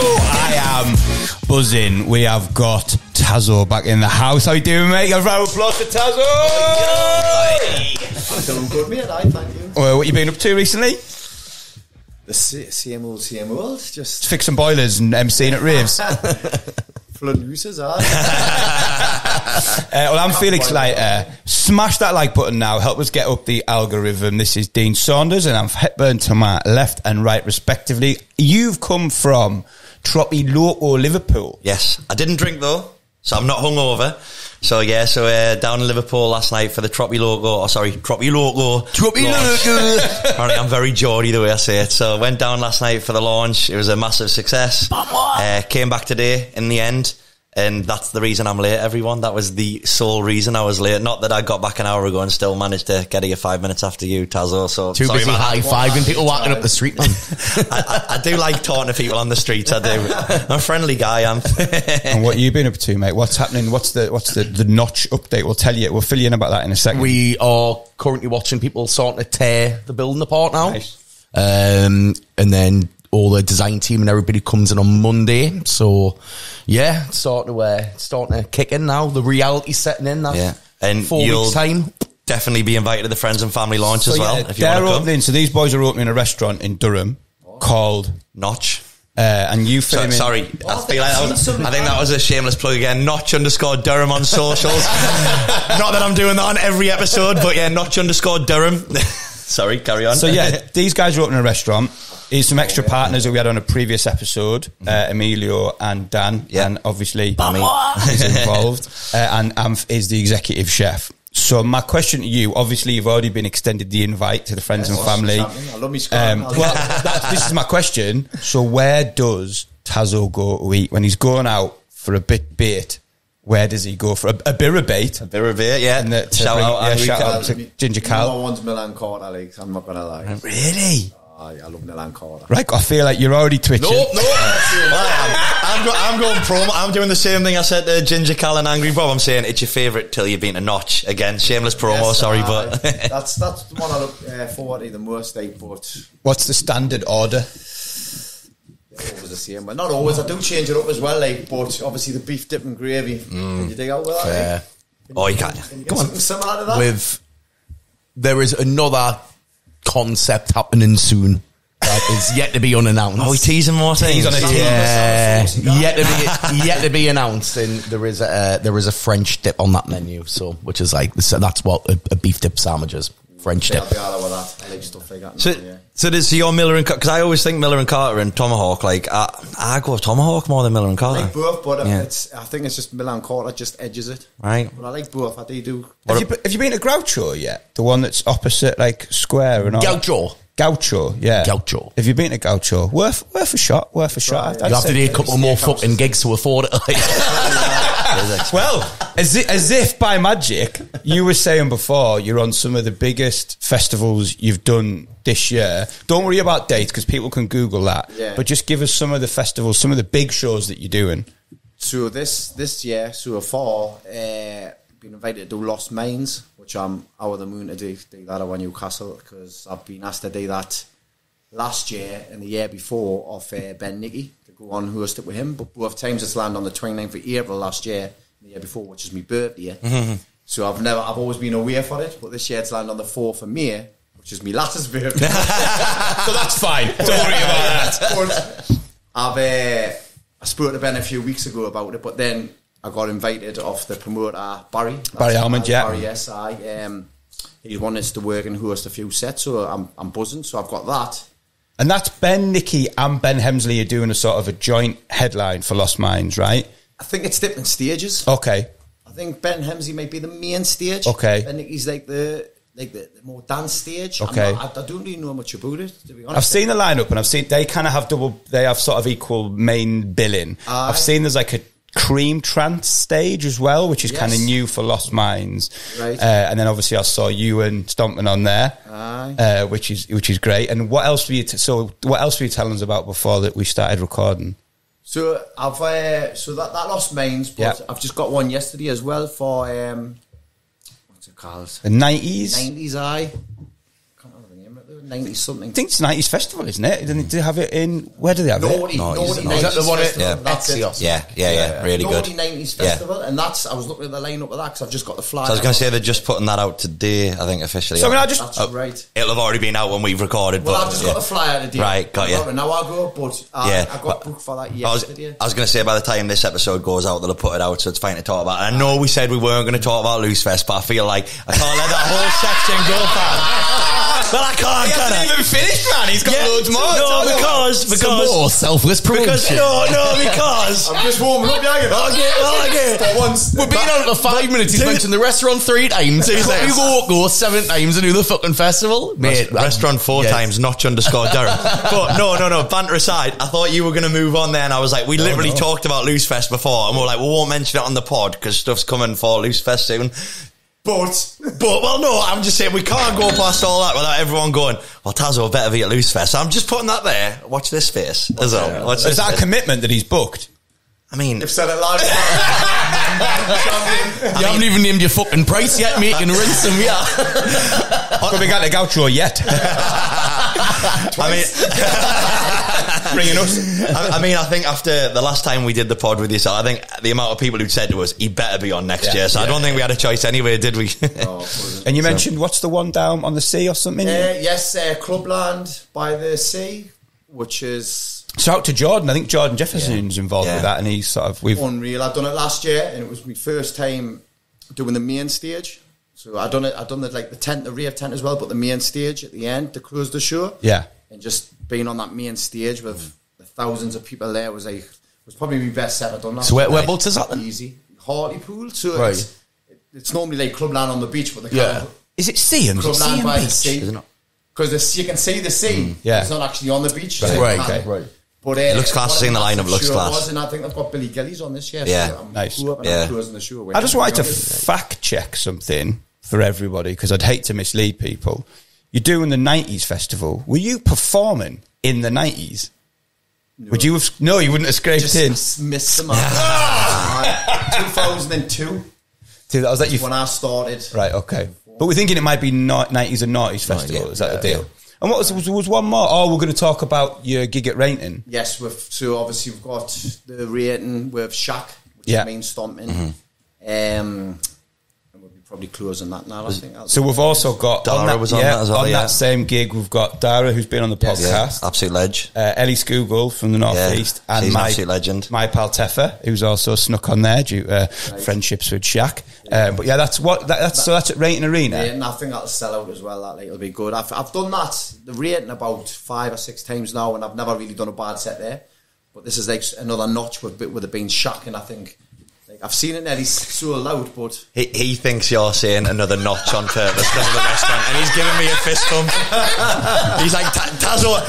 I am buzzing. We have got TAZO back in the house. How you doing, mate? A round of applause for TAZO. I'm doing good, mate. Thank you. Well, what you been up to recently? The same old. Just fixing boilers and emceeing at raves. Full of nooses, well, I'm Felix Leiter. Smash that like button now. Help us get up the algorithm. This is Dean Saunders and I'm Hepburn to my left and right, respectively. You've come from Troppy Loco, Liverpool. Yes, I didn't drink though, so I'm not hungover. So down in Liverpool last night for the Troppy Loco. Apparently I'm very Geordie the way I say it. So went down last night for the launch. It was a massive success. Came back today in the end. And that's the reason I'm late, everyone. That was the sole reason I was late. Not that I got back an hour ago and still managed to get here 5 minutes after you, TAZO. So too busy high-fiving people walking up the street, man. I do like talking to people on the streets. I do. I'm a friendly guy. And what you been up to, mate? What's happening? What's the notch update? We'll fill you in about that in a second. We are currently watching people starting to tear the building apart now. Nice. And then all the design team and everybody comes in on Monday. So, yeah, starting to kick in now. The reality's setting in. And 4 weeks' time. Definitely be invited to the Friends and Family launch as well. If you they're want to opening. So these boys are opening a restaurant in Durham called Notch. And you filming. Sorry, I think that was a shameless plug again. Notch_Durham on socials. Not that I'm doing that on every episode, but yeah, Notch_Durham. Sorry, carry on. So yeah, these guys are opening a restaurant. Here's some extra partners that we had on a previous episode, Emilio and Dan, and obviously is involved, and is the executive chef. So my question to you, obviously you've already been extended the invite to the Friends and Family. I love me scrum. This is my question. So where does TAZO go to eat when he's going out for a bait? Where does he go for a beer bait? A beer bait, yeah. And shout out to Ginger Cal. Number one's Milan Court, Alex. I'm not gonna lie. Really? I love Milan Court. Right, I feel like you're already twitching. No. I'm going promo. I'm doing the same thing I said to Ginger Cal and Angry Bob. I'm saying it's your favourite till you've been to Notch. Again, shameless promo, yes, sorry, but... that's the one I look forward to the most, but... What's the standard order? Always the same. Well, not always. I do change it up as well, but obviously the beef dip and gravy. Can you dig out with that? You can. Come on. Something similar to that? There is another concept happening soon that is yet to be unannounced. We teasing more things. He's on a team. Yet to be announced. And there is a French dip on that menu. So, which is that's what a beef dip sandwich is. French dip. I'll be all over that. I like stuff like that. So this is your Miller and Carter, because I always think Miller and Carter and Tomahawk. I go with Tomahawk more than Miller and Carter. I like both, but I think it's just Milan Carter just edges it. Right. But I like both. I do. Have you been to Groucho yet? The one that's opposite Square and all. Gaucho, yeah. Gaucho. Have you been to Gaucho? Worth a shot. You have to do a couple more fucking gigs to afford it. Well, as if by magic, you were saying before, you're on some of the biggest festivals you've done this year. Don't worry about dates because people can Google that. Yeah. But just give us some of the festivals, some of the big shows that you're doing. So this year, so far, been invited to do Lost Minds, which I'm out of the moon to do that at Newcastle because I've been asked to do that last year and the year before of Ben Nicky to go on host it with him. But both times it's landed on the 29th of April last year and the year before, which is my birthday. Mm-hmm. So I've always been away for it, but this year it's landed on the 4th of May, which is my latest birthday. So that's fine. Don't worry about that. But I spoke to Ben a few weeks ago about it, but then I got invited off the promoter Barry Almond, Barry, yes, he wanted us to work and host a few sets, so I'm buzzing. So I've got that, and that's Ben Nicky and Ben Hemsley are doing a sort of a joint headline for Lost Minds, right? I think it's different stages. Okay, I think Ben Hemsley might be the main stage. Okay, Ben Nicky's like the more dance stage. Okay, I don't really know much about it, to be honest. I've seen the lineup and I've seen they kind of have they have sort of equal main billing. I've seen there's like a cream trance stage as well, which is kind of new for Lost Minds, right? And then obviously I saw you and Stomping on there, which is great. And what else were you? What else were you telling us about before that we started recording? So I've that Lost Minds, but I've just got one yesterday as well for what's it called? The 90s. 90s, I can't remember the name of it. 90 something. I think it's 90s festival, isn't it? Do they have it in? Where do they have Naughty, it? Naughty 90s Is that the one festival. at That's it. Etsy? Yeah, really good. Naughty 90s festival, and that's, I was looking at the lineup of that because I've just got the flyer. So I was going to say they're just putting that out today, I think, officially. So I mean, I just That's right. It'll have already been out when we've recorded. Well, but, I've just got the flyer today. Right, got you. Now I go, but I got booked for that yesterday. I was going to say by the time this episode goes out, they'll have put it out, so it's fine to talk about. And I know we said we weren't going to talk about LooseFest, but I feel like I can't let that whole section go past. But I can't, he hasn't even finished, man. He's got loads more. No, because more selfless promotion. Because I'm just warming up, okay. For once. We've been on it for 5 minutes. He's mentioned the restaurant 3 times. He's like, go 7 times and do the fucking festival. Mate, restaurant 4 times, notch_Durham. But no, banter aside, I thought you were going to move on there, and I was like, we literally talked about LooseFest before, and we were like, we won't mention it on the pod because stuff's coming for LooseFest soon. But, well, no, I'm just saying we can't go past all that without everyone going, well, TAZO better be at LooseFest. So I'm just putting that there. Watch this face. Is that a commitment that he's booked? I mean, You've said it live. You haven't even named your fucking price yet, mate. You can rinse them, yeah. But we got the gaucho yet. Bringing us. I mean, I think after the last time we did the pod with yourself, I think the amount of people who said to us, he better be on next year. So I don't think we had a choice anyway, did we? And you mentioned, what's the one down on the sea or something? Yes, Clubland by the sea, which is... Shout out to Jordan. I think Jordan Jefferson's involved with that, and he's sort of... Unreal. I've done it last year, and it was my first time doing the main stage. So I've done like the tent, the rave tent as well, but the main stage at the end to close the show. Yeah. And just being on that main stage with the thousands of people there was probably my best set I've done last So year. whereabouts is that then? Easy. Hartlepool. So Right. it's normally like Clubland on the beach, but the Is it Seaham? Clubland by the Beach? sea. Is it not? Because you can see the sea. Yeah. It's not actually on the beach. Right. So Right, you can't. right. But It looks class. Seeing the lineup looks class. And I think they've got Billy Gillies on this year. Yeah. So I'm Nice. I'm closing the show. I just wanted to fact check something for everybody, because I'd hate to mislead people. You're doing the 90s festival. Were you performing in the 90s? No. Would you have... No, you wouldn't have scraped in. Just missed them out. 2002. I was like, when I started. Right, okay. But we're thinking it might be 90s and noughties festival. Is that the deal? And what was one more? Oh, we're going to talk about your gig at Rainton. Yes, so obviously we've got the Rainton with Schak, which is main stomping. And we'll be probably closing that now, I think. So we've also got... Dara was on that as well, on that same gig, we've got Dara, who's been on the podcast. Absolute ledge. Ellie Scoogle from the Northeast. Yeah, and she's an absolute legend. My pal Teffa, who's also snuck on there due to friendships with Schak. But yeah, that's at Rainton Arena. And I think that'll sell out as well. That it'll be good. I've done that, the Rainton, about 5 or 6 times now, and I've never really done a bad set there. But this is like another notch with it being Schak, and I think... I've seen it nearly so loud, but... He thinks you're saying another notch on purpose because of the restaurant, and he's giving me a fist bump. He's like, TAZO...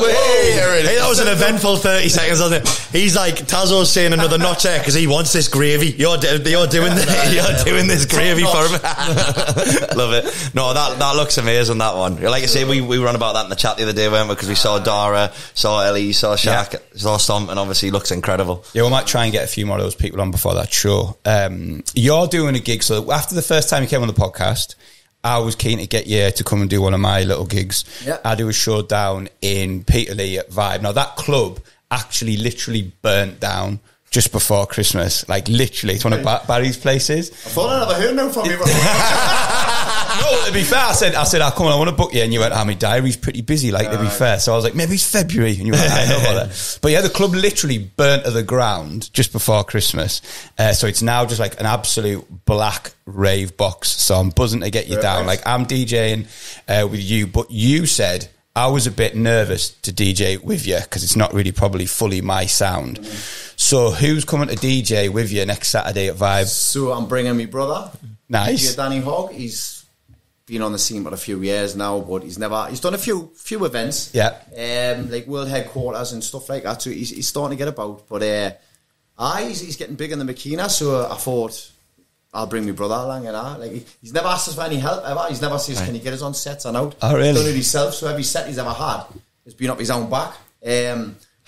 Hey, that was an eventful 30 seconds, wasn't it? He's like, TAZO's saying another notch there because he wants this gravy. You're doing this gravy for him. Love it. No, that looks amazing, that one. Like I say, we were on about that in the chat the other day, weren't we? Because we saw Dara, saw Ellie, saw Schak, saw Stomp, and obviously looks incredible. Yeah, we might try and get a few more of those people on before that show. You're doing a gig, so after the first time you came on the podcast, I was keen to get you to come and do one of my little gigs. Yeah. I do a show down in Petrelee at Vibe. Now that club actually literally burnt down just before Christmas. Like literally, it's one of Barry's places. I thought I'd never heard no from you. No, to be fair, I said, I'll come on, I want to book you. And you went, my diary's pretty busy, like, to be fair. So I was like, maybe it's February. And you went, I know about that. But yeah, the club literally burnt to the ground just before Christmas. So it's now just like an absolute black rave box. So I'm buzzing to get you down. Like, I'm DJing with you, but you said I was a bit nervous to DJ with you because it's not really probably fully my sound. So who's coming to DJ with you next Saturday at Vibe? So I'm bringing my brother. Nice. Danny Hogg. He's been on the scene for a few years now, but he's done a few events. Yeah. Like world headquarters and stuff like that. So he's starting to get about. But he's getting big in the Makina, so I thought I'll bring my brother along, and like he's never asked us for any help ever. He's never said, can you get us on sets and out? Oh, really? He's done it himself, so every set he's ever had has been up his own back.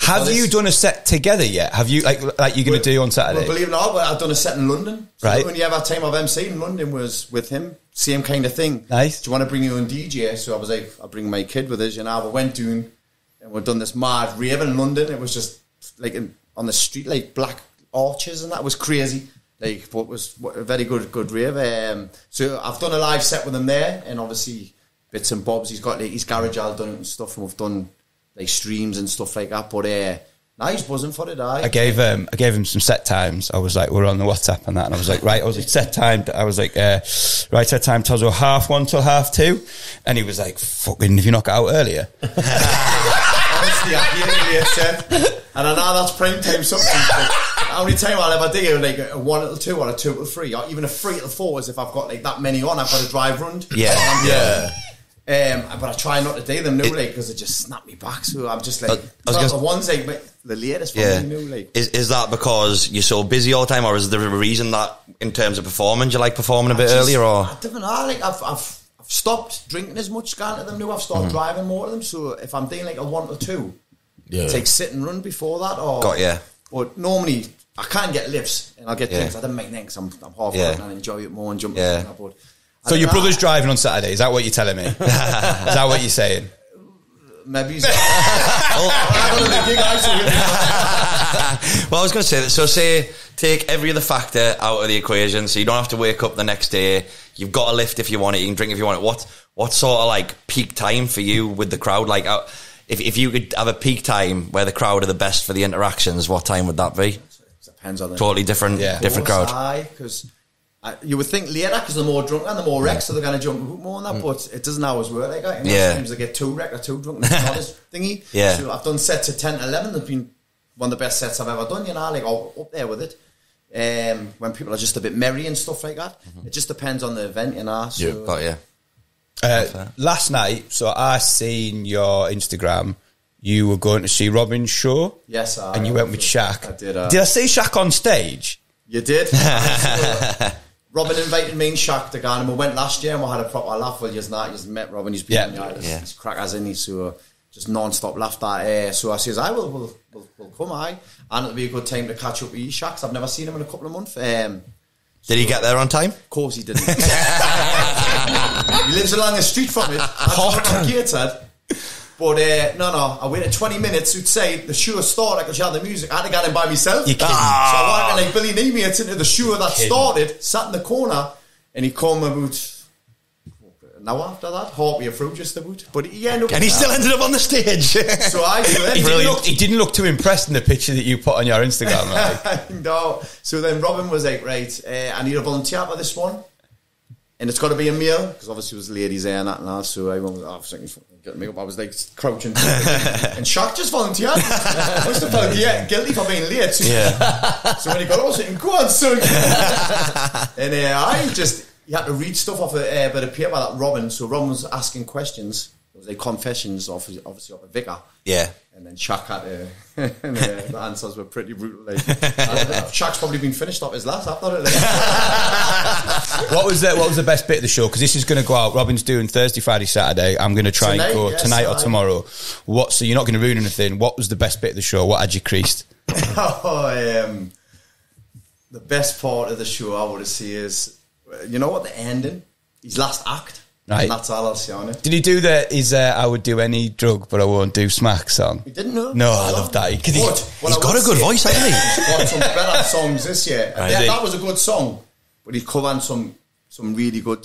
Have you done a set together yet? Have you, like you're going to do on Saturday? Well, believe it or not, I've done a set in London. So right. the only ever time I've MC in London was with him. same kind of thing. Nice. Do you want to bring your own DJ? So I was like, I'll bring my kid with us, you know. We went doing, and we've done this mad rave in London. It was just like on the street, like black arches, and that was crazy. Like, but it was a very good rave. So I've done a live set with him there, and obviously bits and bobs. He's got like his garage all done and stuff, and we've done like streams and stuff like that. But now he's buzzing for it. I gave him some set times. I was like, we're on the WhatsApp and that, and I was like, right, I was like, set time. I was like, right, set time, TAZO 1:30 till 2:30, and he was like, fucking, if you knock it out earlier. Honestly, I hear it said, and I know that's prime time something. How many times I'll ever do like a 1 till 2 or a 2 till 3, or even a 3 till 4 is if I've got like that many on, I've got to drive round. Yeah. But I try not to do them now, like, because it just snap me back. So I'm just like, the ones like the latest for me now, like. Is that because you're so busy all the time, or is there a reason that in terms of performing, you like performing a bit earlier, or? I don't know. Like I've stopped drinking as much, going to them now. I've started driving more to them. So if I'm doing like a 1 till 2, take sit and run before that, or got you. But normally I can't get lifts, and I'll get things. I don't make things. I'm half and I enjoy it more and jumping. But so your brother's driving on Saturday, is that what you're telling me? Is that what you're saying? Maybe he's Well, I was going to say that. So say, take every other factor out of the equation, so you don't have to wake up the next day. You've got a lift if you want it, you can drink if you want it. What sort of like peak time for you with the crowd? Like, if you could have a peak time where the crowd are the best for the interactions, what time would that be? Depends on the totally different crowd. Because you would think later, because they're more drunk and they're more wrecked, so they're going to jump more on that, but it doesn't always work like that. Sometimes they get too wrecked or too drunk, and it's not as thingy. So I've done sets of 10 to 11, they've been one of the best sets I've ever done, you know, like up there with it. When people are just a bit merry and stuff like that. It just depends on the event, you know. So. Got you. Last night, so I seen your Instagram. You were going to see Robin's show. Yes, and you went with Schak. I did. Did I see Schak on stage? You did. Robin invited me and Schak to go, and we went last year and we had a proper laugh. Well, just met Robin. He's been he's crack as in. He's so just non-stop laughed at. So I says, we'll come, and it'll be a good time to catch up with you, Schak. I've never seen him in a couple of months. Did he get there on time? Of course he didn't. He lives along the street from it. I'm gated. But no, I waited 20 minutes outside the show started because you had the music. I had to get him by myself. You kidding? So I went like Billy Nemius into the show that started, sat in the corner, and he come about an hour after that, halfway through just about. But he ended up, and he still ended up on the stage. So he didn't look too impressed in the picture that you put on your Instagram. Like. No. So then Robin was like, right, I need a volunteer for this one. And it's got to be a male, because obviously it was ladies there and that and all. So I was thinking, getting me up. I was like crouching. And Schak just volunteered. I must have felt guilty for being late. So when he got up, I was saying, go on, son. And you had to read stuff off a bit of paper that Robin. So Robin was asking questions. It was like confessions, obviously of a vicar. Yeah. And then Schak had and the answers were pretty brutal. Like, Shaq's probably been finished off his last after it. Like. What was the best bit of the show? Because this is going to go out. Robin's doing Thursday, Friday, Saturday. I'm going to try and go tonight or tomorrow. So you're not going to ruin anything. What was the best bit of the show? What had you creased? The best part of the show I would say is, you know what, the ending, his last act. Right. And that's all I'll say on it. Did he do I would do any drug, but I won't do smack song? He didn't know. No, I love that. He's got a good voice, hasn't he? He's got some better songs this year. Right, that was a good song, but he's covering some really good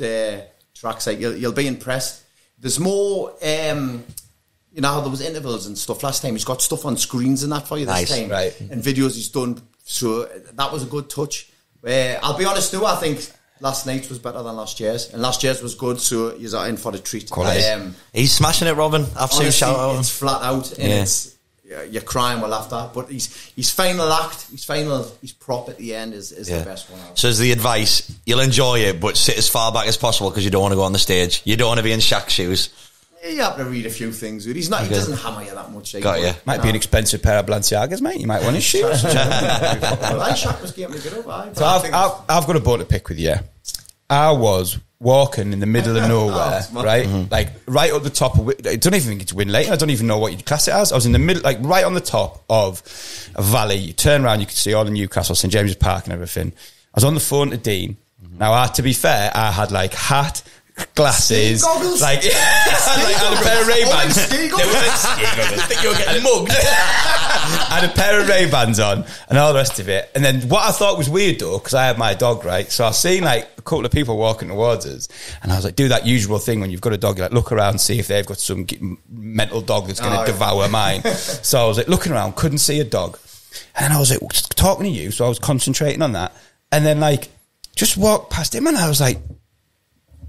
tracks. Like you'll be impressed. There's more. You know how there was intervals and stuff last time. He's got stuff on screens and that for you this time, right? And videos he's done. So that was a good touch. I'll be honest too. I think last night was better than last year's, and last year's was good, so he's in for the treat. He's smashing it, Robin. Absolute shout out. It's flat out, and you're crying with laughter. But his final act, his prop at the end is the best one. So is the advice, you'll enjoy it, but sit as far back as possible because you don't want to go on the stage. You don't want to be in Shaq's shoes. You have to read a few things. He doesn't hammer you that much. Got you. Might be an expensive pair of Balenciagas, mate. You might want his shoes. Shaq was getting me good up. So I've got a bone to pick with you. I was walking in the middle of nowhere, right? Mm-hmm. Like right up the top of I don't even think it's Win Lane. I don't even know what you'd class it as. I was in the middle, like right on the top of a valley. You turn around, you could see all the Newcastle, St James's Park and everything. I was on the phone to Dean, Now, to be fair, I had like hat, glasses, goggles? like, I had a pair of Ray-Bans. Ski goggles? I think you were getting mugged. I had a pair of Ray-Bans on and all the rest of it. And then what I thought was weird though, because I had my dog, right? So I seen like a couple of people walking towards us and I was like, do that usual thing when you've got a dog, you like look around, see if they've got some mental dog that's going to devour mine. So I was like looking around, couldn't see a dog. And I was like talking to you, so I was concentrating on that. And then like, just walked past him and I was like,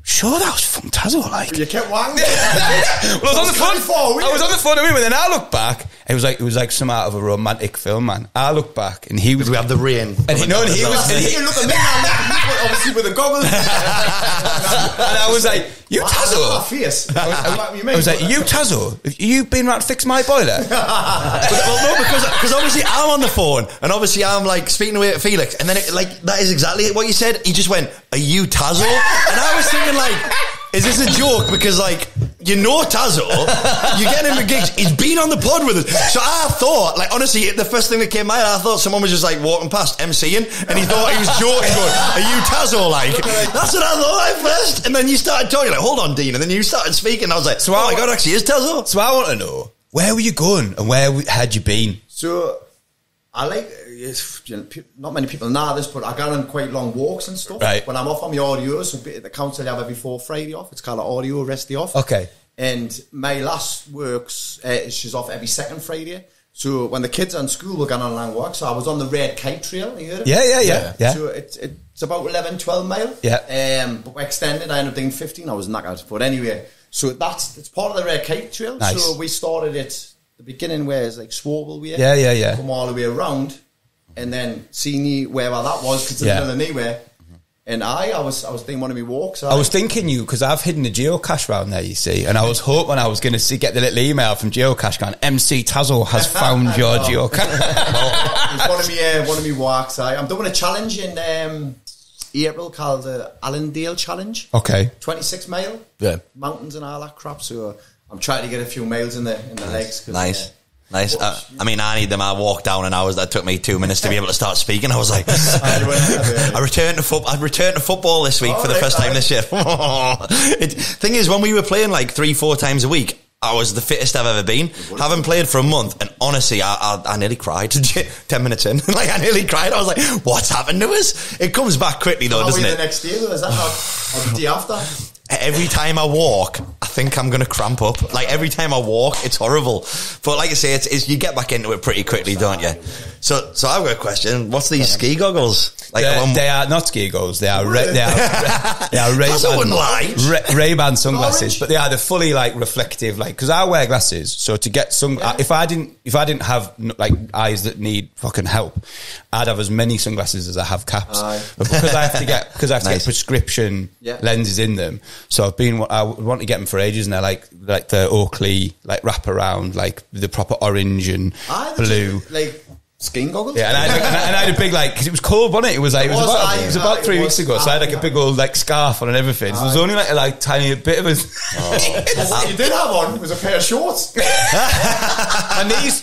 sure, that was from TAZO, like. You kept wanging. Well, I was on the phone with him, and then I looked back. It was like some out of a romantic film, man. I looked back, and he was. We have the rain, and he was. And he looked at me now, obviously with the goggles. And I was like, "You TAZO?" I was like, "You TAZO? Have you been around to fix my boiler?" Well, no, because obviously I'm on the phone, and obviously I'm like speaking away at Felix, and then that is exactly what you said. He just went, "Are you TAZO?" And I was thinking, like, is this a joke? Because, like, you know TAZO, you get him a gigs, he's been on the pod with us. So I thought, like, honestly, the first thing that came to mind, I thought someone was just, like, walking past, MCing, and he thought he was joking, going, are you TAZO, like? That's what I thought at first. And then you started talking, like, hold on, Dean. And then you started speaking, and I was like, oh my God, actually, is TAZO? So I want to know, where were you going, and where had you been? So, I like, not many people know this, but I go on quite long walks and stuff. Right. When I'm off on my audio, so at the council, I have every 4th Friday off. It's called an audio rest day off. Okay. And my lass works, she's off every 2nd Friday. So when the kids are in school, we're going on a long walk. So I was on the Red Kite Trail, you heard it? Yeah. So it's about 11, 12 mile. Yeah. But we extended, I ended up doing 15. I was knackered. But anyway, so it's part of the Red Kite Trail. Nice. So we started at the beginning where it's like Swarble way. Yeah. Come all the way around. And then see wherever that was, because it's in the middle of nowhere. And I was doing one of my walks. I was thinking you, because I've hidden a geocache round there, you see, and I was hoping I was going to get the little email from Geocache going, MC TAZO has found your geocache. It's one of my walks. I'm doing a challenge in April called the Allendale Challenge. Okay. 26 mile. Yeah. Mountains and all that crap. So I'm trying to get a few miles in the legs. Nice. Nice. I mean, I need them. I walked down and that took me 2 minutes to be able to start speaking. I was like, I returned to football this week for the first time this year. Thing is, when we were playing like 3-4 times a week, I was the fittest I've ever been. Haven't played for a month, and honestly, I nearly cried 10 minutes in. Like, I nearly cried. I was like, what's happened to us? It comes back quickly though, doesn't it? The next day though, is that not, or the day after? Every time I walk, I think I'm going to cramp up. Like, every time I walk, it's horrible. But like I say, it's you get back into it pretty quickly, don't you? So I've got a question. What's these ski goggles? Like, they are not ski goggles. They are Ray-Ban sunglasses, but they're fully like reflective. Like, because I wear glasses, so to get if I didn't have like eyes that need fucking help, I'd have as many sunglasses as I have caps. But because I have to get prescription lenses in them, so I want to get them for ages, and they're like the Oakley like wrap around, like the proper orange and blue, like skiing goggles. Yeah, and I had a big like, because it was cold, wasn't it? It was about 3 weeks ago, so I had like a big old like scarf on and everything. So there was only like tiny bit of a. What you did have on was a pair of shorts.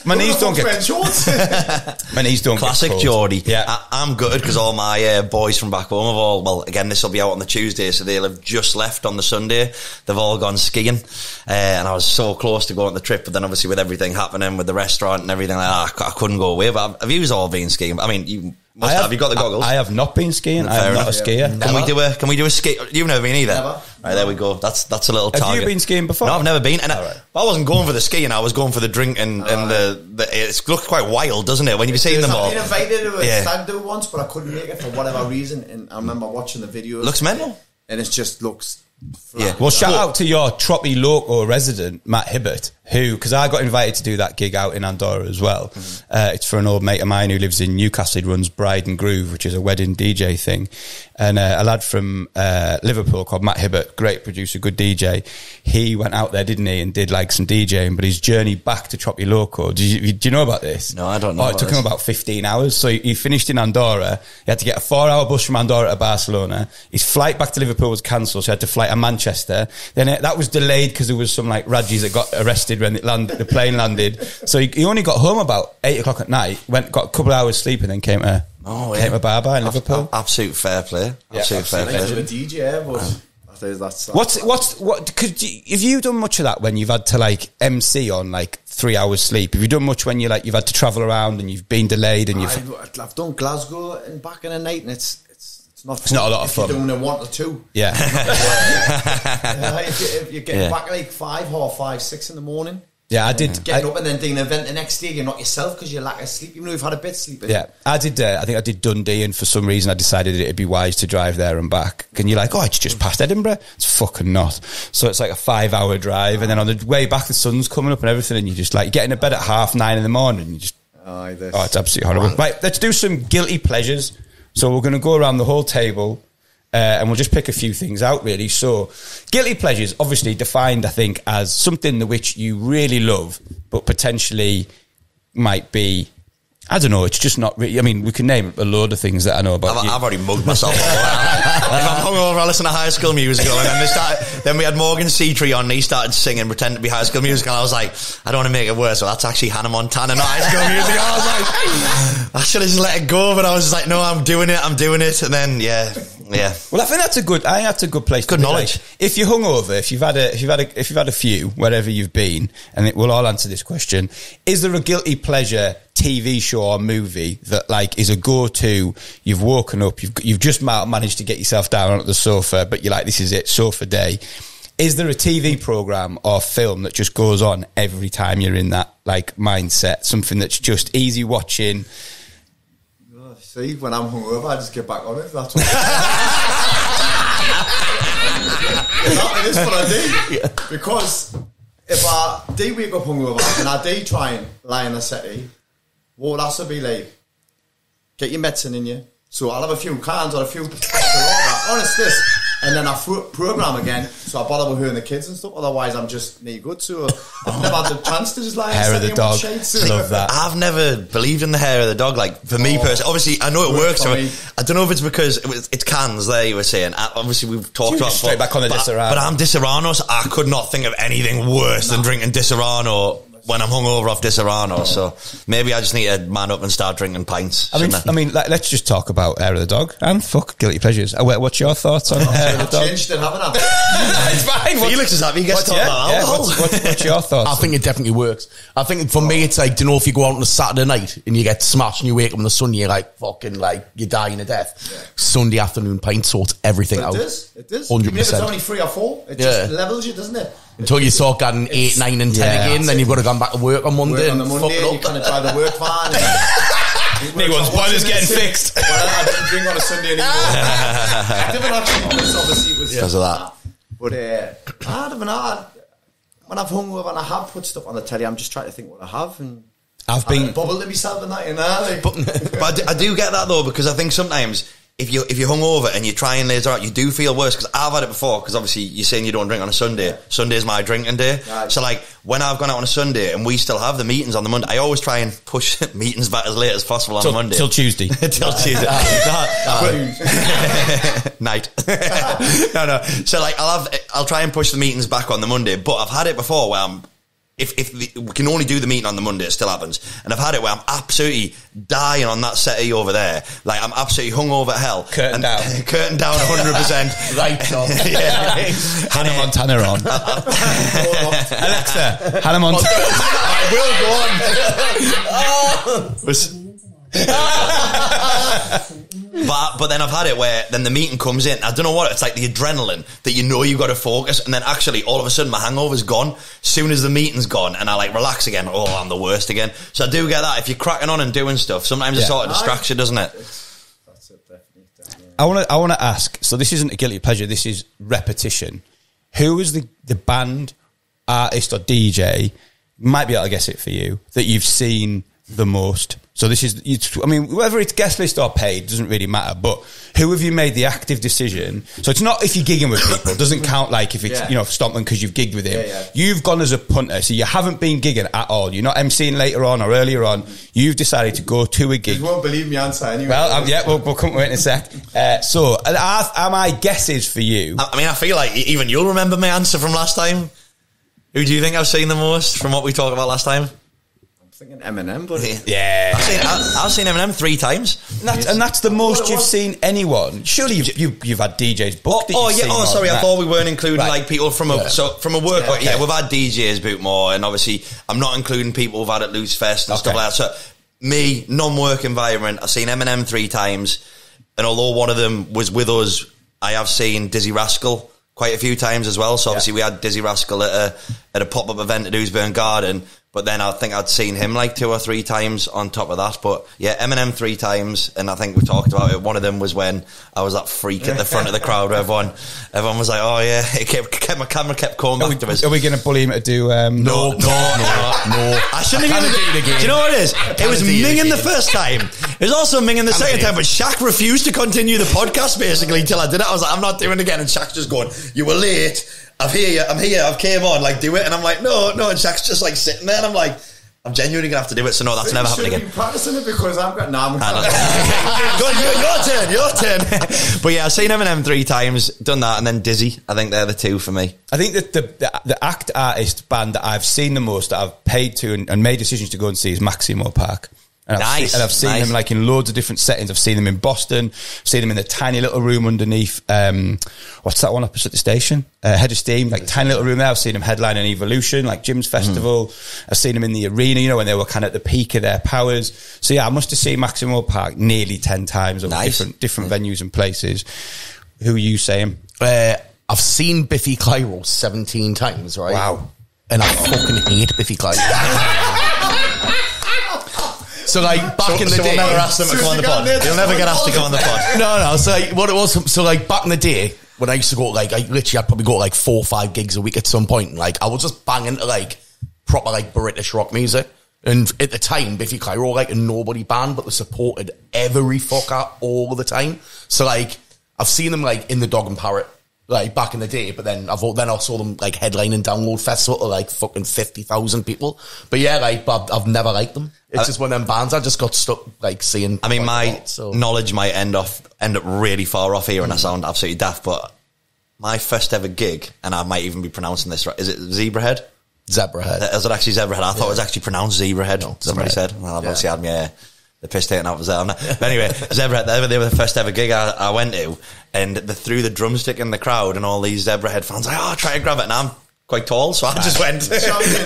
my knees don't get shorts. My knees don't. Classic get Geordie. Yeah, I'm good because all my boys from back home have all. Well, again, this will be out on the Tuesday, so they'll have just left on the Sunday. They've all gone skiing, and I was so close to going on the trip, but then obviously with everything happening with the restaurant and everything like that, I couldn't go away. But have you all been skiing? I mean, you must have. You got the goggles? I have not been skiing. I am not a skier. Can we do a ski? You've never been either. Never. Right, there we go. That's a little target. Have you been skiing before? No, I've never been. And I wasn't going for the skiing. I was going for the drink and it looks quite wild, doesn't it? When you've seen them all. I've been invited to a stag do once, but I couldn't make it for whatever reason. And I remember watching the videos. Looks mental. And it just looks. Yeah. Well, shout out to your Troppy local resident, Matt Hibbert, who, because I got invited to do that gig out in Andorra as well. It's for an old mate of mine who lives in Newcastle. He runs Bride and Groove, which is a wedding DJ thing. And a lad from Liverpool called Matt Hibbert, great producer, good DJ. He went out there, didn't he, and did like some DJing, but his journey back to Troppy Loco, do you know about this? No, I don't know. It took him about 15 hours. So he finished in Andorra. He had to get a 4-hour bus from Andorra to Barcelona. His flight back to Liverpool was cancelled, so he had to fly to Manchester. Then that was delayed because there was some like Rajis that got arrested when the plane landed. So he only got home about 8 o'clock at night, got a couple of hours sleep, and then came to Oh, Came to Barber in Liverpool. Absolute fair play. Absolute fair Like play. a DJ, but that's Have you done much of that when you've had to like MC on like 3 hours sleep? Have you done much when you've had to travel around and you've been delayed and I've done Glasgow and back in the night, and it's not fun. It's not a lot of fun. If you're doing a 1 or 2. Yeah. If you're getting back at like 5, 6 in the morning. Yeah, I did. Getting up and then doing an event the next day, you're not yourself because you lack of sleep, even though you've had a bit of sleep. Yeah, I did. I think I did Dundee, and for some reason I decided it'd be wise to drive there and back. And you're like, oh, it's just past Edinburgh. It's fucking not. So it's like a 5-hour drive, and then on the way back the sun's coming up and everything, and you just like getting to bed at 9:30 in the morning. And you just it's absolutely horrible. Right, let's do some guilty pleasures. So we're going to go around the whole table. And we'll just pick a few things out, really. So, guilty pleasures, obviously defined, I think, as something which you really love, but potentially might be, I don't know, it's just not really. I mean, we can name a load of things that I know about. I've already mugged myself. If I'm hungover, I listen to High School Musical, and then we had Morgan Seatree on, and he started singing, pretending to be High School Musical, and I was like, I don't want to make it worse, so that's actually Hannah Montana, not High School Musical. I was like, I should have just let it go, but I was just like, no, I'm doing it, and then, yeah. Well, I think that's a good place. Good knowledge. Like, if you're hungover, if you've had a few, wherever you've been, and we'll all answer this question: is there a guilty pleasure TV show or movie that like is a go-to? You've woken up, you've just managed to get yourself down onto the sofa, but you're like, this is it, sofa day. Is there a TV program or film that just goes on every time you're in that like mindset? Something that's just easy watching. See, when I'm hungover, I just get back on it. That's what That's what I do. Yeah. Because if I do wake up hungover and I do try and lie in the city, what would that be like? Get your medicine in you. So I'll have a few cans or a few honest this. And then I program again, so I bother with her and the kids and stuff. Otherwise, I'm just no good. So I've never had the chance to just lie hair of the dog. Love that. I've never believed in the hair of the dog. Like for me personally, obviously I know it works. So I don't know if it's because it's cans. There you were saying. Obviously we've talked about straight back on the Disaronno. But I'm Disaronno, so I could not think of anything worse than drinking Disaronno when I'm hungover off Disaronno. So maybe I just need to man up and start drinking pints. I mean, let's just talk about hair of the dog and fuck guilty pleasures. What's your thoughts on hair of the dog? I've changed it, haven't I? It's fine. Felix is happy. He gets to talk about alcohol. What's your thoughts? I think it definitely works. I think for me, it's like, do you know, if you go out on a Saturday night and you get smashed and you wake up on the Sunday, you're like fucking like you're dying to death. Yeah. Sunday afternoon pint sorts everything out. It does. 100%. Even if it's only 3 or 4, it just levels you, doesn't it? Until you start getting 8, 9 and 10 again, then you've got to come back to work on Monday. On the Monday, you kind of drive the work van. Anyone's boiler's getting fixed. Well, I didn't drink on a Sunday anymore. I didn't actually, obviously, it was because of that. But I don't know. When I've hungover and I have put stuff on the telly, I'm just trying to think what I have, and I've been bubble to myself and that, you know. Like. But I do get that though, because I think sometimes if you're hungover and you try and laser out, you do feel worse. Because I've had it before. Because obviously you're saying you don't drink on a Sunday. Yeah. Sunday's my drinking day. Right. So like when I've gone out on a Sunday and we still have the meetings on the Monday, I always try and push meetings back as late as possible on the Monday till Tuesday. Till Tuesday. Night. No. So like I'll try and push the meetings back on the Monday. But I've had it before where we can only do the meeting on the Monday, it still happens. And I've had it where I'm absolutely dying on that settee over there. Like, I'm absolutely hungover hell. Curtain down. Curtain down 100%. Right on. Yeah. Hannah Montana on. Alexa, Hannah Montana. I will go on. But then I've had it where then the meeting comes in. I don't know what it's like, the adrenaline that you know you've got to focus, and then actually all of a sudden my hangover's gone. Soon as the meeting's gone and I like relax again, I'm the worst again. So I do get that. If you're cracking on and doing stuff, sometimes it sort of distracts you, doesn't it? That's it, definitely. I want to ask. So this isn't a guilty pleasure. This is repetition. Who is the band, artist, or DJ? Might be able to guess it for you that you've seen the most. So this is, I mean, whether it's guest list or paid doesn't really matter, but who have you made the active decision? So it's not if you're gigging with people, it doesn't count like if it's, Stompman because you've gigged with him. Yeah. You've gone as a punter, so you haven't been gigging at all. You're not emceeing later on or earlier on. You've decided to go to a gig. You won't believe me answer anyway. Well, we'll come to it in a sec. So are my guesses for you? I mean, I feel like even you'll remember my answer from last time. Who do you think I've seen the most from what we talked about last time? thinking Eminem, but Yeah. I've seen Eminem 3 times. And that's the most you've seen anyone. Surely you've had DJs booked. Sorry, I thought we weren't including like people from a work. Okay. Yeah, we've had DJs a bit more, and obviously I'm not including people we've had at LooseCast and stuff like that. So me, non-work environment, I've seen Eminem 3 times, and although one of them was with us, I have seen Dizzy Rascal quite a few times as well. So obviously we had Dizzy Rascal at a pop-up event at Dewsburn Garden. But then I think I'd seen him like 2 or 3 times on top of that. But yeah, Eminem 3 times, and I think we talked about it. One of them was when I was that freak at the front of the crowd where everyone was like, oh yeah, my camera kept coming back to us. Are we going to bully him to do... No. I shouldn't even do it again. Do you know what it is? It was minging the first time. It was also minging the second time, but Schak refused to continue the podcast basically until I did it. I was like, I'm not doing it again. And Shaq's just going, you were late. I'm here, I've came on, like, do it. And I'm like, no. And Shaq's just, like, sitting there, and I'm like, I'm genuinely going to have to do it, so no, that's never happening again. You practicing it because I've got... No, Go on, your turn. But yeah, I've seen Eminem 3 times, done that, and then Dizzy. I think they're the 2 for me. I think that the act artist band that I've seen the most, that I've paid to and made decisions to go and see is Maximo Park. And I've seen them like in loads of different settings. I've seen them in Boston. I've seen them in the tiny little room underneath, what's that one opposite the station? Head of Steam, like tiny little room there. I've seen them headline in Evolution, like Jim's Festival. I've seen them in the arena, you know, when they were kind of at the peak of their powers. So yeah, I must have seen Maximo Park nearly 10 times over different venues and places. Who are you saying? I've seen Biffy Clyro 17 times, right? Wow. And I fucking hate Biffy Clyro. So like back in the day, we'll never ask them to come on the pod. You'll never get asked to come on the pod. No. So like, what it was, so like back in the day when I used to go, like I'd probably go like 4 or 5 gigs a week at some point. And, like I was just banging to like proper like British rock music. And at the time, Biffy Clyro like a nobody band, but they supported every fucker all the time. So like I've seen them like in the Dog and Parrot. Like back in the day, but then I saw them like headlining Download Festival to like fucking 50,000 people. But yeah, like I've never liked them. It's just one of them bands I just got stuck like seeing. I mean, my knowledge might end up really far off here, and I sound absolutely daft. But my first ever gig, and I might even be pronouncing this right. Is it Zebrahead? Zebrahead. Is it actually Zebrahead? I thought it was actually pronounced Zebrahead. No, somebody said. Well, I've obviously had me. The piss taken out was there. But anyway, Zebrahead, they were the first ever gig I went to, and they threw the drumstick in the crowd, and all these Zebrahead fans like, oh, try to grab it, and I'm quite tall, so I just went,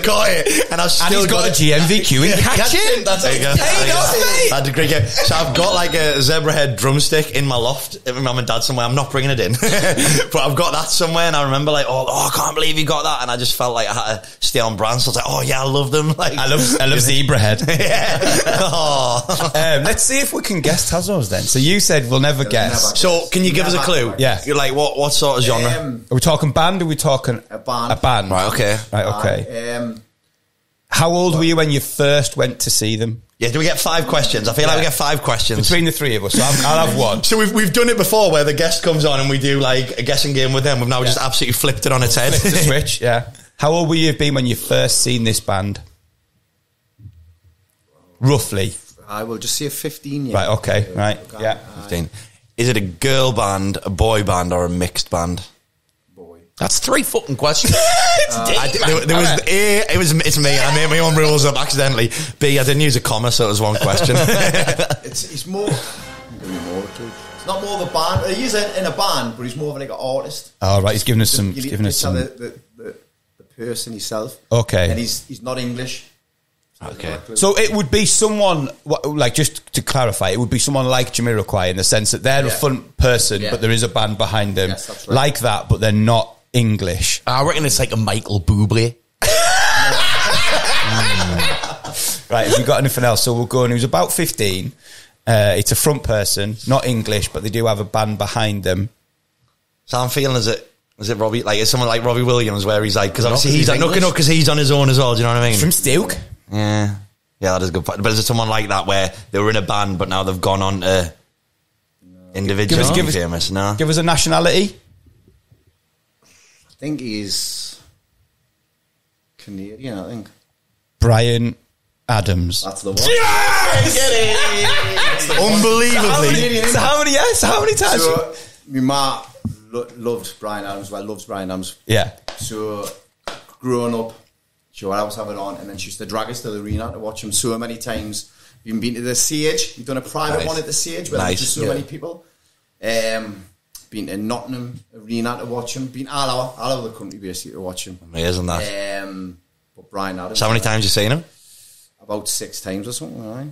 got it, and I've still got a GMVQ in catching. That's it. I had a great game. So I've got like a Zebrahead drumstick in my loft at my mum and dad somewhere. I'm not bringing it in, but I've got that somewhere, and I remember like, oh, I can't believe you got that, and I just felt like I had to stay on brand. So I was like, oh yeah, I love them. Like I love Zebrahead. Yeah. Oh. Let's see if we can guess TAZOs then. So you said we'll never guess. So can you give us a clue? Yeah. You're like what sort of genre? Are we talking band? Or are we talking a band? Right, okay. How old were you when you first went to see them? Yeah, do we get 5 questions? I feel like we get 5 questions. Between the 3 of us, so I'll have one. So we've done it before where the guest comes on and we do like a guessing game with them. We've now just absolutely flipped it on its head. Flipped the switch, yeah. How old were you been when you first seen this band? Roughly. I will just say 15 years. Right, okay, right, yeah. 15. Is it a girl band, a boy band, or a mixed band? That's 3 fucking questions. It's me. I made my own rules up accidentally. B, I didn't use a comma, so it was one question. It's more. It's not more of a band. He is in a band, but he's more of like an artist. Oh right, he's giving us some. The person himself. Okay, and he's not English. Okay. So it would be someone, like, just to clarify, it would be someone like Jamiroquai in the sense that they're a front person, but there is a band behind them, yes, right. like that, but they're not English. I reckon it's like a Michael Bublé. Right, have you got anything else? So we'll go on. He was about 15. It's a front person, not English, but they do have a band behind them. So I'm feeling, is it Robbie? Like, it's someone like Robbie Williams, where he's like, because obviously he's like, no, because he's on his own as well. Do you know what I mean? From Stoke. Yeah, that is a good point. But is it someone like that where they were in a band, but now they've gone on to individual famous? No, give us a nationality. I think he's Canadian. I think Bryan Adams. That's the one. Yes! Get it! Unbelievably. So how many times? So my ma loved Bryan Adams. Well, loves Bryan Adams. Yeah. So growing up, She would always have it on, and then she used to drag us to the arena to watch him so many times. We've even been to the Sage. We've done a private one at the Sage where there's just so many people. Been to Nottingham Arena to watch him. Been all over the country basically to watch him. Amazing that. But Brian Adams. So how many times you seen him? About 6 times or something, right?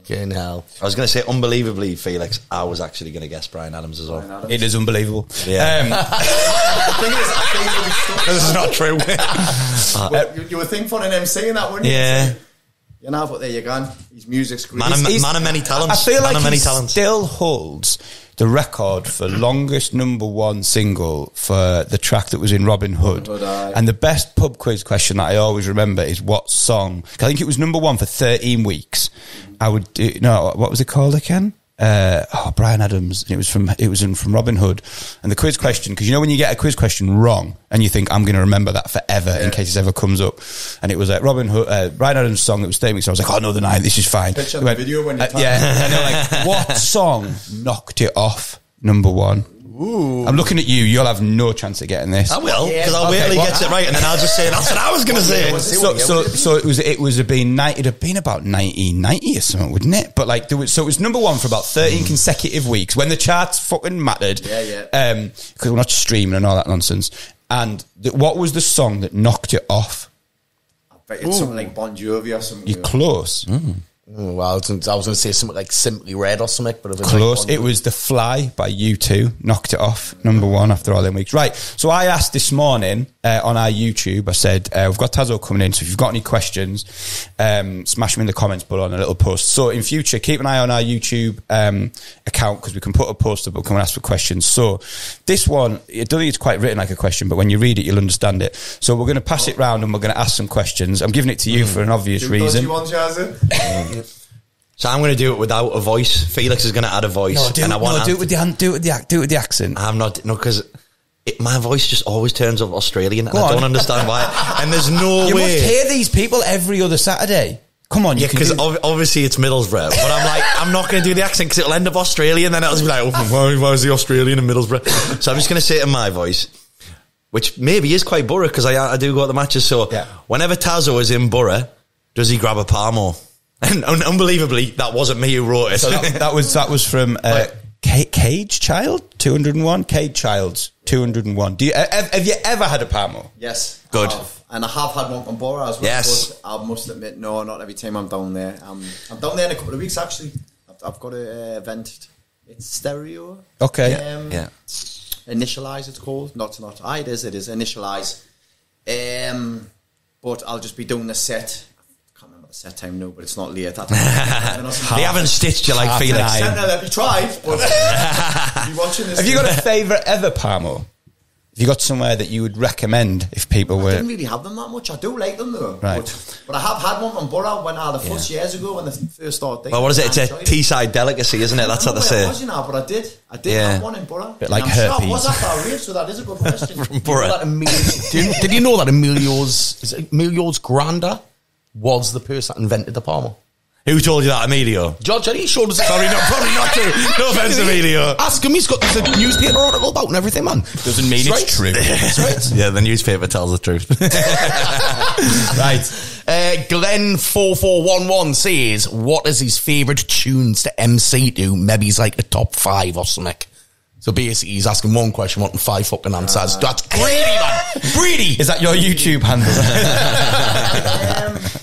Fucking hell. I was going to say, unbelievably, Felix, I was actually going to guess Brian Adams as well. It is unbelievable. Yeah. The thing is, I think This is not true. well, you would think for an MC in that, wouldn't you? Yeah. You know, but there you go. His music's great. Man of many talents. I feel like many he talents. still holds the record for longest #1 single for the track that was in Robin Hood. And the best pub quiz question that I always remember is what song? 'Cause I think it was #1 for 13 weeks. I would do, no, what was it called again? Brian Adams. It was from Robin Hood. And the quiz question, because you know when you get a quiz question wrong and you think I'm going to remember that forever in case it ever comes up, and it was Robin Hood, Brian Adams' song. It was 13 weeks. So I was like, oh no, the night, this is fine. Picture the video when you and they're like, what song knocked it off #1? Ooh. I'm looking at you. You'll have no chance of getting this. I will, because I'll wait till he gets it right, and then I'll just say that's what I was going to say. So it was it'd have been about 1990 or something, wouldn't it? But like, it was #1 for about 13 consecutive weeks when the charts fucking mattered. Because we're not streaming and all that nonsense. And what was the song that knocked it off? I bet it's something like Bon Jovi or something. You're close. Well, I was going to say something like Simply Red or something, but it was close. Like it was The Fly by U2, knocked it off #1 after all them weeks. Right. So I asked this morning on our YouTube. I said we've got TAZO coming in, so if you've got any questions, smash them in the comments below on a little post. So in future, keep an eye on our YouTube account because we can put a post up and come and ask for questions. So this one, I don't think it's quite written like a question, but when you read it, you'll understand it. So we're going to pass it round and we're going to ask some questions. I'm giving it to you for an obvious reason. So I'm going to do it without a voice. Felix is going to add a voice. Do it with the accent. I'm not, because my voice just always turns up Australian, and I don't understand why. And there's no way. You must hear these people every other Saturday. Come on, yeah, because obviously it's Middlesbrough, but I'm like, I'm not going to do the accent because it'll end up Australian, then it'll be like, oh, why is the Australian in Middlesbrough? So I'm just going to say it in my voice, which maybe is quite Borough because I do go to the matches. So whenever TAZO is in Borough, does he grab a Parmos? And unbelievably, that wasn't me who wrote it. So that was from Cage Child 201. Cage Childs 201. Have you ever had a Parmos? Yes, good. And I have had one from Borough as well. Yes, but I must admit, no, not every time I'm down there. I'm down there in a couple of weeks actually. I've got an event. It's stereo. Okay. Initialize, it's called. Not. It is. Initialize. But I'll just be doing the set. Set time, no, but it's not late. They haven't stitched you like Felix. They've tried, but you watching this. Have you got a favourite ever Parmos? Have you got somewhere that you would recommend if people were? I didn't really have them that much. I do like them though. Right. But I have had one from Borough when I had the first years ago when they first started. Well, what is it? It's a Teesside delicacy, isn't it? That's what they say. Was, but I did have one in Borough. Bit like I'm herpes. sure I was after a rave, so that is a good question. From Borough. Did you know that Emilio's granda was the person that invented the Parmos? Who told you that, Emilio? George Eddie showed us. Probably not true. No offense, Emilio. Ask him. There's a newspaper article about and everything, man. Doesn't mean it's true. That's right. Yeah, the newspaper tells the truth. Right. Glenn4411 says, what is his favourite tunes to MC to? Maybe he's like a top 5 or something. So basically, he's asking one question, wanting 5 fucking answers. That's greedy, man. Greedy. Is that your YouTube handle?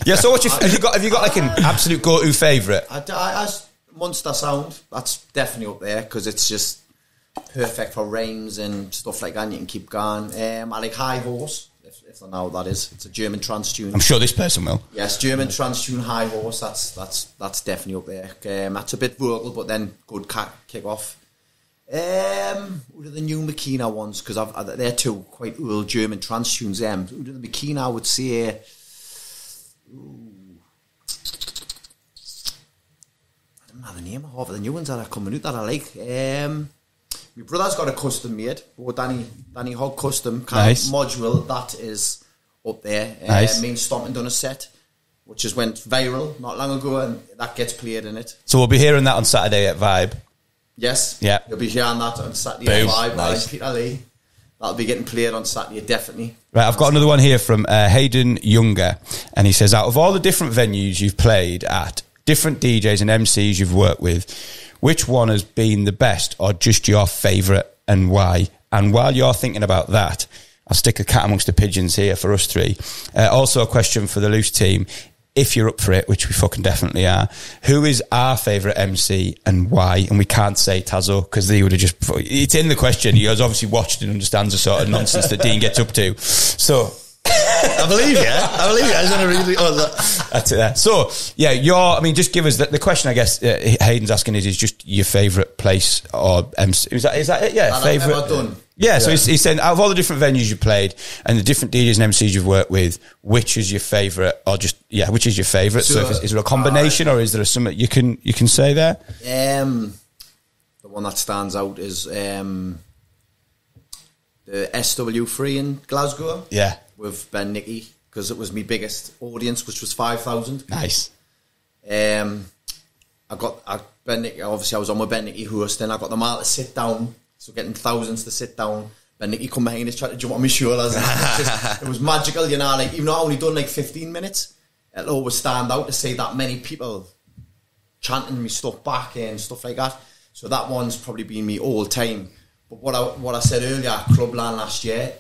Yeah. So have you got like an absolute go-to favourite? I Monster Sound. That's definitely up there because it's just perfect for rhymes and stuff like that. And you can keep going. I like High Horse. If I know what that is, it's a German trance tune. I'm sure this person will. Yes, German trance tune, High Horse. That's definitely up there. That's a bit vocal, but then good kick off. What are the new Makina ones? Because they're two quite old German trance tunes. What are the Makina? I would say. I don't know the name of the new ones that are coming out that I like. My brother's got a custom made, Danny Hogg custom module that is up there. Me and Stomping done a set, which just went viral not long ago, and that gets played in it. So we'll be hearing that on Saturday at Vibe. Yes. Yeah. You'll be hearing that on Saturday at Vibe by Petrelee. that'll be getting played on Saturday, definitely. Right, I've got another one here from Hayden Younger, and he says, out of all the different venues you've played at, different DJs and MCs you've worked with, which one has been the best or just your favourite and why? And while you're thinking about that, I'll stick a cat amongst the pigeons here for us three. Also a question for the Loose team. If you're up for it, which we fucking definitely are, who is our favourite MC and why? And we can't say TAZO because they would have just... It's in the question. He has obviously watched and understands the sort of nonsense that Dean gets up to. So... I believe you. I was going to really... That's it there. So, yeah, just give us the question, I guess, Hayden's asking is just your favourite place or MC. Is that it? Yeah, favourite. Done. Yeah, so he's saying out of all the different venues you've played and the different DJs and MCs you've worked with, which is your favourite or which is your favourite? So is there a combination or is there something you can say there? The one that stands out is the SW3 in Glasgow. Yeah. With Ben Nicky, because it was my biggest audience, which was 5,000. Nice. I got Ben Nicky, obviously I was on with Ben Nicky hosting, I got them all to sit down, so getting thousands to sit down. Ben Nicky come behind us, tried to jump on my shoulders. It was magical, you know, like, even though I only done like 15 minutes, it'll always stand out to see that many people chanting me stuff back and stuff like that. So that one's probably been me all time. But what I said earlier, Clubland last year,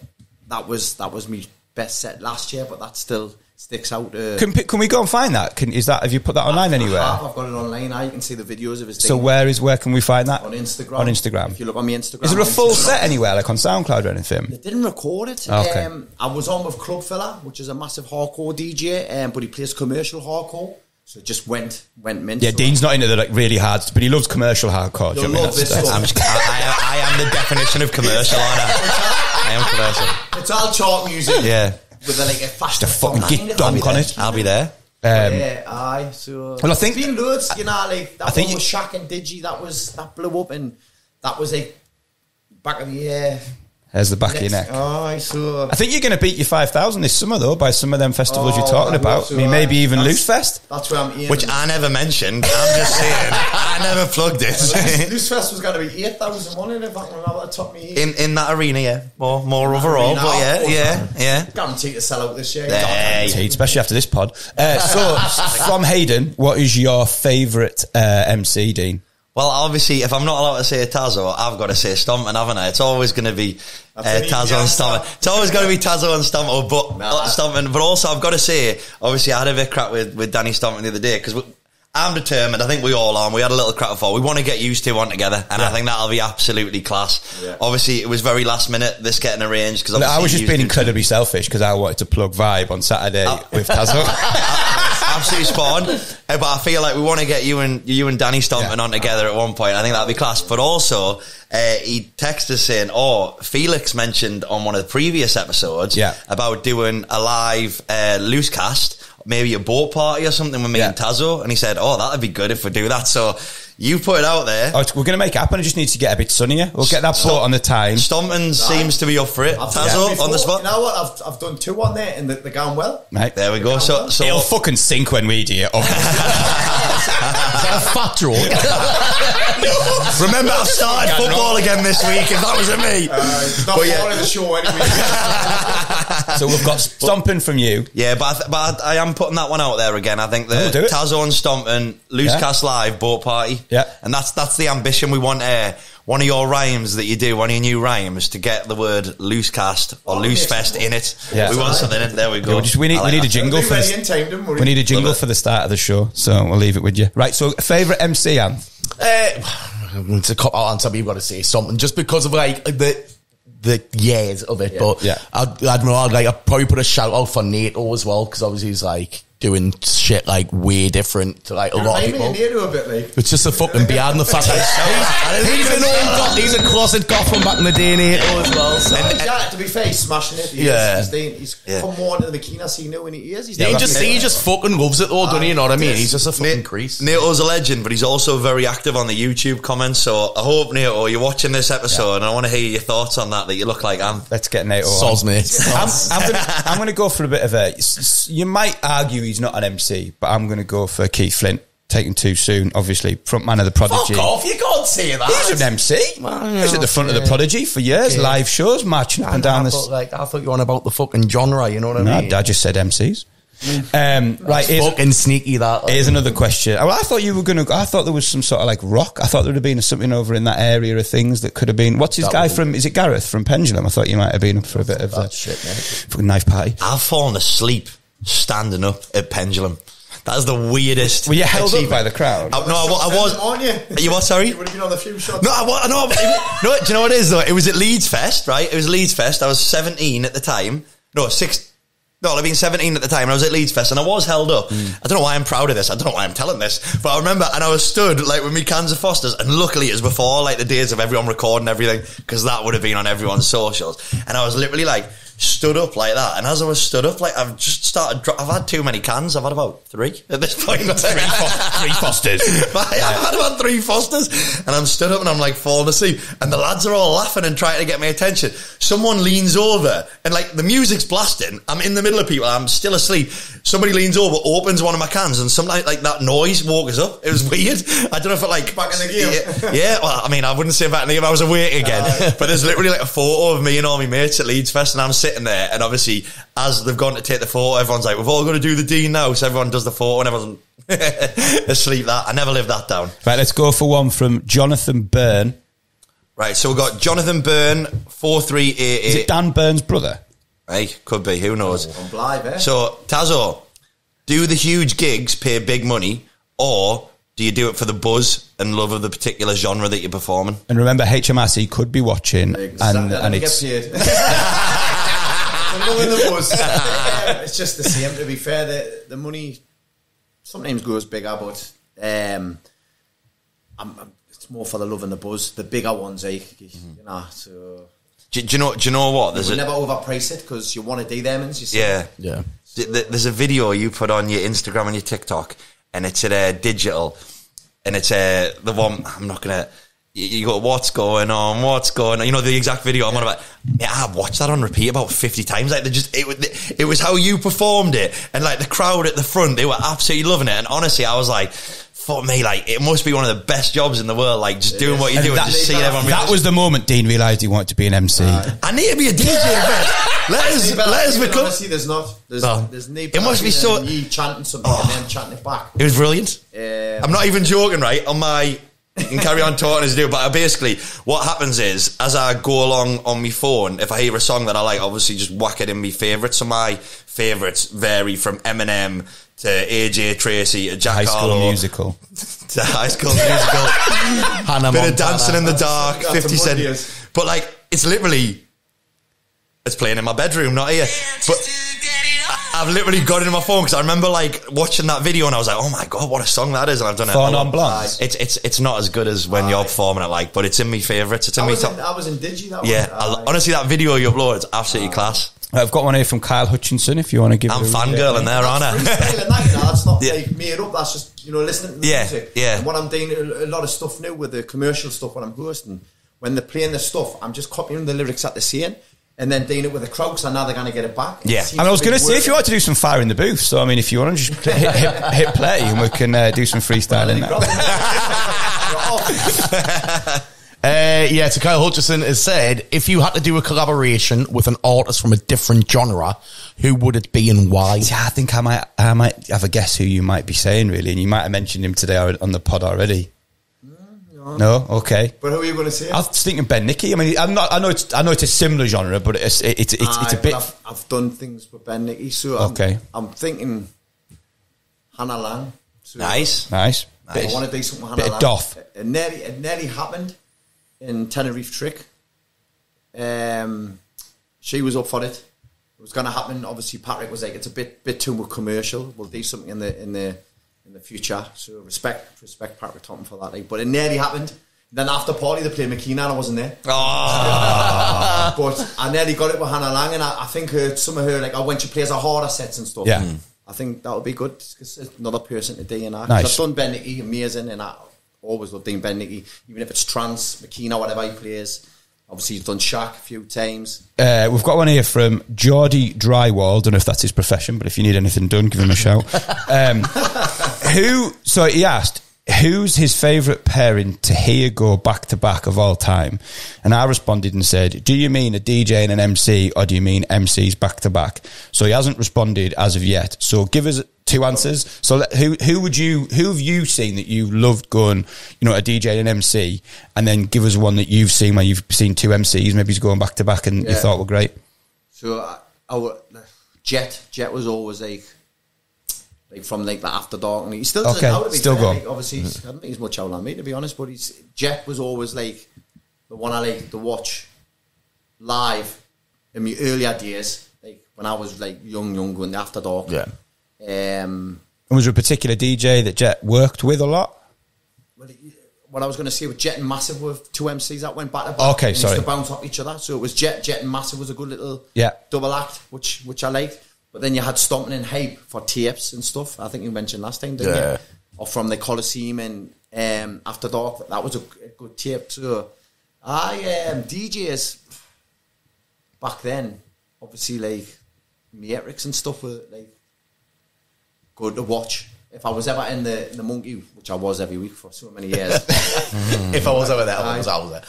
that was me best set last year, but that still sticks out. Can we go and find that? Have you put that online anywhere? I've got it online. You can see the videos of his. So where can we find that? On Instagram. On Instagram. If you look on my Instagram. Is there a full set anywhere, like on SoundCloud or anything? They didn't record it. Okay. I was on with Club Fella, which is a massive hardcore DJ, but he plays commercial hardcore. So it just went mint. Yeah, Dean's not into the really hard, but he loves commercial hardcore. You'll love this stuff. I am the definition of commercial, aren't I am commercial. It's all chart music. Yeah. With a faster fucking git donk on it. I'll be there. So well, I think been loads, you know, like that one was Schak and Digi, that blew up, and that was a back of the year. There's the back of your neck. I think you're going to beat your 5,000 this summer, though, by some of them festivals you're talking about. I mean, maybe even LooseFest. That's where I'm aiming. Which I never mentioned. I'm just saying. I never plugged it. LooseFest was going to be 8,000 money if I can have the top of me. In that arena, yeah. More overall, but yeah. Guaranteed to sell out this year. Guaranteed, especially after this pod. So, from Hayden, what is your favourite MC, Dean? Well, obviously, if I'm not allowed to say TAZO, I've got to say Stompin', haven't I? It's always going to be TAZO and Stompin'. It's always going to be TAZO and Stompin', but also I've got to say, obviously, I had a bit of crap with Danny Stompin' the other day, because I'm determined, I think we all are, and we had a little crap before. We want to get used to one together, and I think that'll be absolutely class. Yeah. Obviously, it was very last minute, this getting arranged. Cause I was just being incredibly selfish, because I wanted to plug Vibe on Saturday with TAZO. Absolutely spot on. But I feel like we want to get you and Danny Stompin' on together at one point. I think that'd be class. But also, he texted us saying, Felix mentioned on one of the previous episodes about doing a live LooseCast, maybe a boat party or something with me and TAZO. And he said, that'd be good if we do that. So you put it out there. We're going to make it happen. It just needs to get a bit sunnier. We'll get that boat on the time. Stompin' seems to be up for it. TAZO on the spot. You know what? I've done 2 on there and they're going well. Right. There we go. So it'll fucking sink when we do it. Fat draw. Remember, I've started football again this week. If that was at me. It's not part of the show anyway. So we've got Stompin' from you. Yeah, but I am putting that one out there again. I think the TAZO and Stompin' LooseCast live boat party. Yeah, and that's the ambition. We want one of your rhymes that you do, one of your new rhymes, to get the word LooseCast or LooseFest in it. Yeah. We want something in it. There we go. We need a jingle for this. We need a jingle for the start of the show, so we'll leave it with you. Right, so favourite MC, Anne? It's a cop out answer, but you've got to say something, just because of like the years of it. But I'd probably put a shout out for Nato as well, because obviously he's like doing shit like way different to like a lot of people. A bit, like. It's just a fucking behind the fact that he's a closet goth from back in the day, Nato as well. So. To be fair, he's smashing it. He's come more into the bikini scene now, and he is. He just fucking loves it though, doesn't he? You know what I mean? He's just a fucking crease. Nato's a legend, but he's also very active on the YouTube comments. So I hope, Nato, you're watching this episode, and I want to hear your thoughts on that you look like Anne. Let's get Nato on. Soz, mate. I'm going to go for a bit of a... You might argue he's not an MC, but I'm going to go for Keith Flint taken too soon. Obviously, frontman of the Prodigy. Fuck off, you can't say that. He's an MC. He's at the front of the Prodigy for years, live shows, marching up and down this. I thought you were on about the fucking genre, you know what I mean? No, I just said MCs. Right, fucking sneaky that. Here's another question. Well, I thought you were going to. I thought there was some sort of like rock. I thought there would have been something over in that area of things that could have been. What's his guy from? Is it Gareth from Pendulum? I thought you might have been up for a bit of that shit, mate. Fucking knife party. I've fallen asleep standing up at Pendulum. That is the weirdest. Were you held up by the crowd? No, I was. Aren't you? You what? Sorry. You would have been on the few shots. No, no. Do you know what it is though? It was at Leeds Fest, right? It was Leeds Fest. I was 17 at the time. No, 6. No, I've been 17 at the time, and I was at Leeds Fest, and I was held up. I don't know why I'm proud of this. I don't know why I'm telling this, but I remember, and I was stood like with me cans of Fosters, and luckily it was before like the days of everyone recording everything, because that would have been on everyone's socials. And I was literally like stood up like that, and as I was stood up, like I've just started. I've had too many cans. I've had about 3 at this point. 3 Fosters. I've had about 3 Fosters, and I'm stood up and I'm like falling asleep, and the lads are all laughing and trying to get my attention. Someone leans over, and like the music's blasting. I'm in the middle of people. I'm still asleep. Somebody leans over, opens one of my cans, and some like that noise woke us up. It was weird. I don't know if it like back in the game. Yeah. Well, I mean, I wouldn't say back in the game. I was awake again. But there's literally like a photo of me and all my mates at Leeds Fest, and I'm sitting there, and obviously as they've gone to take the photo, everyone's like, we've all got to do the Dean now, so everyone does the photo and everyone's asleep. That I never lived that down. Right, let's go for one from Jonathan Byrne. Right, so we've got Jonathan Byrne 4388. Is it Dan Byrne's brother? Hey, could be, who knows. I'm blind, eh? So Tazo, do the huge gigs pay big money, or do you do it for the buzz and love of the particular genre that you're performing? And remember, HMRC could be watching, and it's get paid. It's just the same. To be fair, the money sometimes goes bigger, but it's more for the love and the buzz. The bigger ones, you know. So do you know what? There's never overprice it because you want to do them, and you see. Yeah. There's a video you put on your Instagram and your TikTok, and it's at digital, and it's the one I'm not gonna. You go, what's going on? You know the exact video I'm on about. Yeah, I've watched that on repeat about 50 times. Like it was how you performed it, and like the crowd at the front, they were absolutely loving it. And honestly, I was like, for me, like it must be one of the best jobs in the world. Like just doing what you do and just seeing everyone. That was the moment Dean realised he wanted to be an MC. I need to be a DJ. Let us become. Honestly, there's not. There's it must be so. You chanting something and then chanting it back. It was brilliant. I'm not even joking. Right on my. You can carry on talking as you do, but basically what happens is, as I go along on my phone, if I hear a song that I like, obviously just whack it in my favourites. So my favourites vary from Eminem to AJ Tracy to Jack Harlow. High School Musical. To High School Musical. Bit of Dancing in the Dark, 50 Cent. But like, it's literally, it's playing in my bedroom, not here. But I've literally got it in my phone because I remember like watching that video and I was like, oh my God, what a song that is. And I've done it. Fawn on Blondes. It's not as good as when you're performing it, like, but it's in my favourites. It's in my top. I was in Digi, that one. Honestly, that video you upload is absolutely class. I've got one here from Kyle Hutchinson if you want to give I'm fangirling there, aren't I? That's not like made up, that's just, listening to the music. Yeah. And what I'm doing, a lot of stuff now with the commercial stuff when I'm hosting, when they're playing the stuff, I'm just copying the lyrics that they're saying and then doing it with the crowd, so now they're going to get it back. Yeah. And I was going to say, if you want to do some fire in the booth, so I mean, if you want to just hit play and we can do some freestyling So Kyle Hutchison has said, if you had to do a collaboration with an artist from a different genre, who would it be and why? Yeah, I think I might have a guess who you might be saying, really, and you might have mentioned him today on the pod already. No, okay. But who are you going to say? I was thinking Ben Nicky. I mean, I know it's a similar genre, but it's a bit. I've done things with Ben Nicky, so I'm thinking Hannah Lang. So nice. I want to do something with Hannah Lang. Doff. It nearly happened in Tenerife Trick. She was up for it. It was going to happen. Obviously, Patrick was like, it's a bit too much commercial. We'll do something in the future. So respect Patrick Thompson for that. But it nearly happened. Then after party, they played McKean and I wasn't there. Oh. But I nearly got it with Hannah Lang, and I think some of her, when she plays her harder sets and stuff, I think that would be good because it's another person to do in that. Nice. I've done Ben Nicky, amazing, and I always love doing Ben Nicky, even if it's trance, McKean or whatever he plays. Obviously, he's done Schak a few times. We've got one here from Geordie Drywall. Don't know if that's his profession, but if you need anything done, give him a shout. So he asked, who's his favourite pairing to hear go back to back of all time? And I responded and said, do you mean a DJ and an MC, or do you mean MCs back to back? So he hasn't responded as of yet. So give us 2 answers. So who have you seen that you loved going, you know, a DJ and an MC, and then give us one that you've seen where you've seen 2 MCs, maybe he's going back to back and you thought were great. So Jet was always like from like the After Dark, and he still does it now, still going. Like, obviously, I don't think he's much out on me, to be honest. But Jet was always like the one I like to watch live in my earlier days, like when I was like young going to After Dark. Yeah. And was there a particular DJ that Jet worked with a lot? Well, what I was going to say with Jet and Massive were 2 MCs that went back to back. Okay, sorry. Used to bounce off each other. So it was Jet and Massive was a good little double act, which I liked. But then you had Stomping and Hype for tapes and stuff. I think you mentioned last time, didn't you? Or from the Coliseum and After Dark. That was a good tape. So DJs back then, obviously like Matrix and stuff were like good to watch. If I was ever in the Monkey, which I was every week for so many years. If I was ever there, I was there.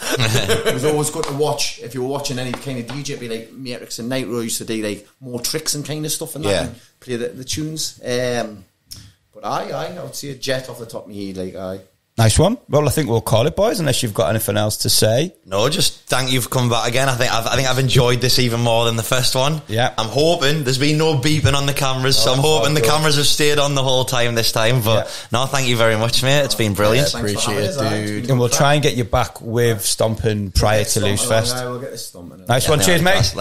It was always good to watch. If you were watching any kind of DJ, it'd be like Matrix and Nitro used to do like more tricks and kind of stuff and that, and play the tunes. But I would say a Jet off the top of my head, like Nice one. Well, I think we'll call it, boys, unless you've got anything else to say. No, just thank you for coming back again. I think I've enjoyed this even more than the first one. Yeah. I'm hoping there's been no beeping on the cameras, so I'm hoping the cameras have stayed on the whole time this time. But no, thank you very much, mate. It's been brilliant. Appreciate it, dude. And we'll try and get you back with Stomping prior to LooseCast. We'll get this Stomping. Nice one. Cheers, mate.